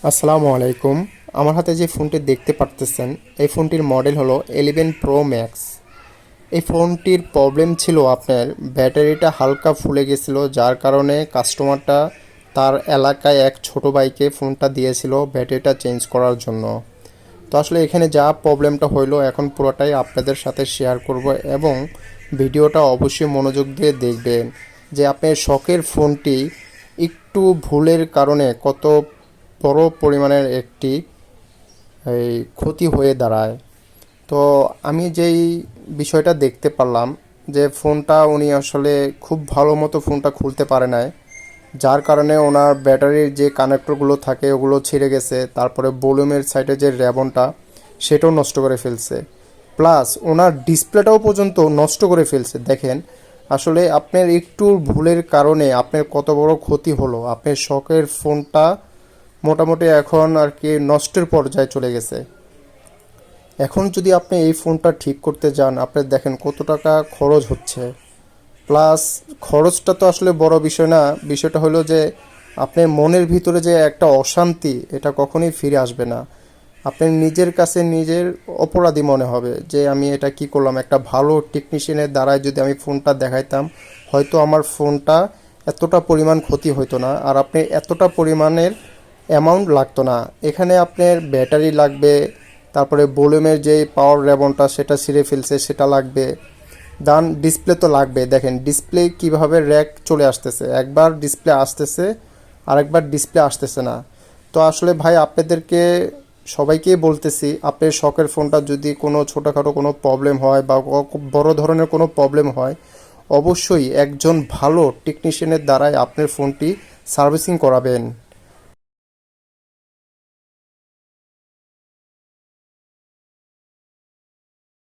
আসসালামু আলাইকুম। আমার হাতে যে ফোনটি দেখতে পারতেছেন, এই ফোনটির মডেল হলো 11 প্রো ম্যাক্স। এই ফোনটির প্রবলেম ছিল আপনার ব্যাটারিটা হালকা ফুলে গেছিল, যার কারণে কাস্টমারটা তার এলাকায় এক ছোট ভাইকে ফোনটা দিয়েছিল ব্যাটারিটা চেঞ্জ করার জন্য। তো আসলে এখানে যা প্রবলেমটা হইলো এখন পুরোটাই আপনাদের সাথে শেয়ার করব, এবং ভিডিওটা অবশ্যই মনোযোগ দিয়ে দেখবেন যে আপনার শখের ফোনটি একটু ভুলের কারণে কত বড় পরিমাণের একটি এই ক্ষতি হয়ে দাঁড়ায়। তো আমি যেই বিষয়টা দেখতে পারলাম যে ফোনটা উনি আসলে খুব ভালো মতো ফোনটা খুলতে পারে নাই, যার কারণে ওনার ব্যাটারির যে কানেক্টরগুলো থাকে ওগুলো ছিঁড়ে গেছে, তারপরে ভলিউমের সাইডে যে র্যাবনটা সেটাও নষ্ট করে ফেলছে, প্লাস ওনার ডিসপ্লেটাও পর্যন্ত নষ্ট করে ফেলছে। দেখেন আসলে আপনার একটু ভুলের কারণে আপনার কত বড় ক্ষতি হলো। আপনার শখের ফোনটা মোটামুটি এখন আর কি নষ্টের পর্যায়ে চলে গেছে। এখন যদি আপনি এই ফোনটা ঠিক করতে যান, আপনি দেখেন কত টাকা খরচ হচ্ছে। প্লাস খরচটা তো আসলে বড় বিষয় না, বিষয়টা হলো যে আপনার মনের ভিতরে যে একটা অশান্তি, এটা কখনোই ফিরে আসবে না। আপনার নিজের কাছে নিজের অপরাধী মনে হবে যে আমি এটা কি করলাম। একটা ভালো টেকনিশিয়ানের দ্বারাই যদি আমি ফোনটা দেখাইতাম, হয়তো আমার ফোনটা এতটা পরিমাণ ক্ষতি হতো না, আর আপনি এতটা পরিমাণের অ্যামাউন্ট লাগতো না। এখানে আপনার ব্যাটারি লাগবে, তারপরে ভলিউমের যে পাওয়ার রেবনটা সেটা ছিঁড়ে ফেলছে সেটা লাগবে, ডান ডিসপ্লে তো লাগবে। দেখেন ডিসপ্লে কিভাবে র্যাক চলে আসতেছে, একবার ডিসপ্লে আসতেছে আরেকবার ডিসপ্লে আসতেছে না। তো আসলে ভাই আপনাদেরকে সবাইকেই বলতেছি, আপনার শখের ফোনটা যদি কোনো ছোটোখাটো কোনো প্রবলেম হয় বা খুব বড় ধরনের কোনো প্রবলেম হয়, অবশ্যই একজন ভালো টেকনিশিয়ানের দ্বারাই আপনার ফোনটি সার্ভিসিং করাবেন।